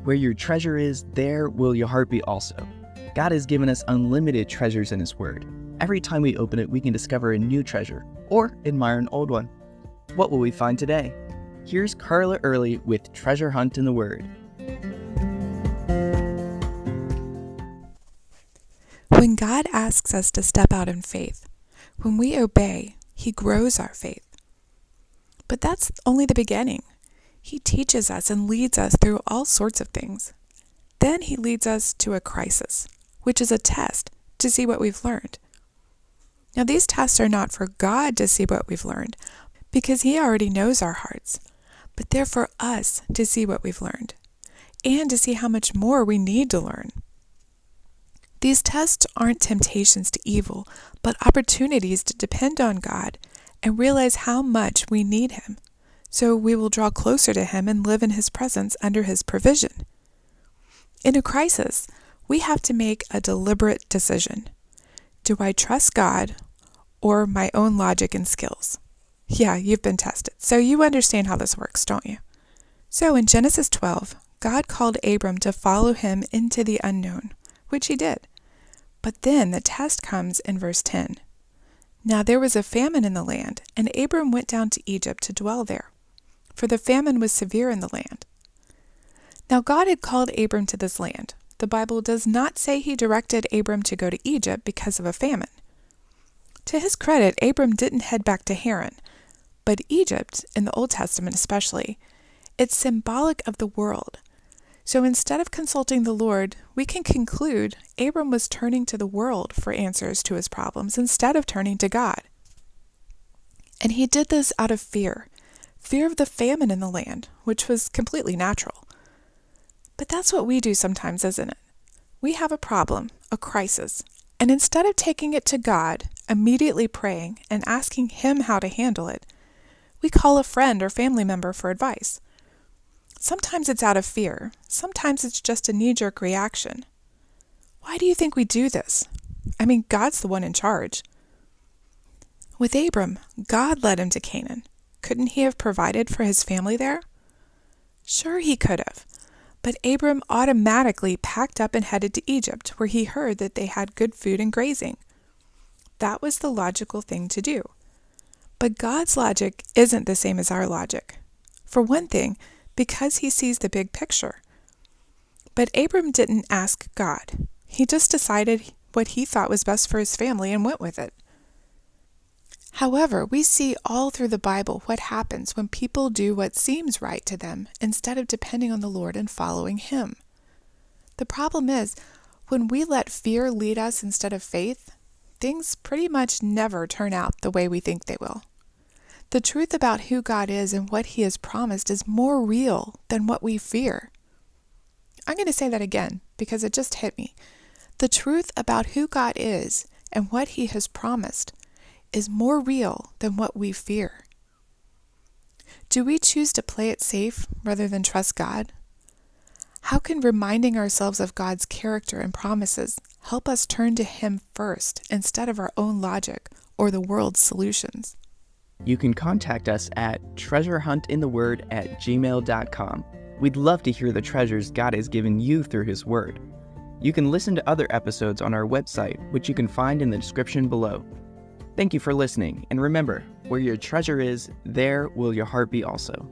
Where your treasure is, there will your heart be also. God has given us unlimited treasures in His Word. Every time we open it, we can discover a new treasure or admire an old one. What will we find today? Here's Carla Early with Treasure Hunt in the Word. When God asks us to step out in faith, when we obey, He grows our faith. But that's only the beginning. He teaches us and leads us through all sorts of things. Then He leads us to a crisis, which is a test to see what we've learned. Now, these tests are not for God to see what we've learned, because He already knows our hearts, but they're for us to see what we've learned, and to see how much more we need to learn. These tests aren't temptations to evil, but opportunities to depend on God and realize how much we need Him, so we will draw closer to Him and live in His presence under His provision. In a crisis, we have to make a deliberate decision. Do I trust God or my own logic and skills? Yeah, you've been tested, so you understand how this works, don't you? So in Genesis 12, God called Abram to follow Him into the unknown, which he did. But then the test comes in verse 10. Now there was a famine in the land, and Abram went down to Egypt to dwell there, for the famine was severe in the land. Now God had called Abram to this land. The Bible does not say He directed Abram to go to Egypt because of a famine. To his credit, Abram didn't head back to Haran, but Egypt, in the Old Testament especially, it's symbolic of the world. So instead of consulting the Lord, we can conclude Abram was turning to the world for answers to his problems instead of turning to God. And he did this out of fear of the famine in the land, which was completely natural. But that's what we do sometimes, isn't it? We have a problem, a crisis, and instead of taking it to God, immediately praying and asking Him how to handle it, we call a friend or family member for advice. Sometimes it's out of fear. Sometimes it's just a knee-jerk reaction. Why do you think we do this? I mean, God's the one in charge. With Abram, God led him to Canaan. Couldn't He have provided for his family there? Sure, He could have. But Abram automatically packed up and headed to Egypt, where he heard that they had good food and grazing. That was the logical thing to do. But God's logic isn't the same as our logic. For one thing, because He sees the big picture. But Abram didn't ask God. He just decided what he thought was best for his family and went with it. However, we see all through the Bible what happens when people do what seems right to them instead of depending on the Lord and following Him. The problem is, when we let fear lead us instead of faith, things pretty much never turn out the way we think they will. The truth about who God is and what He has promised is more real than what we fear. I'm going to say that again because it just hit me. The truth about who God is and what He has promised is more real than what we fear. Do we choose to play it safe rather than trust God? How can reminding ourselves of God's character and promises help us turn to Him first instead of our own logic or the world's solutions? You can contact us at treasurehuntintheword@gmail.com. We'd love to hear the treasures God has given you through His Word. You can listen to other episodes on our website, which you can find in the description below. Thank you for listening, and remember, where your treasure is, there will your heart be also.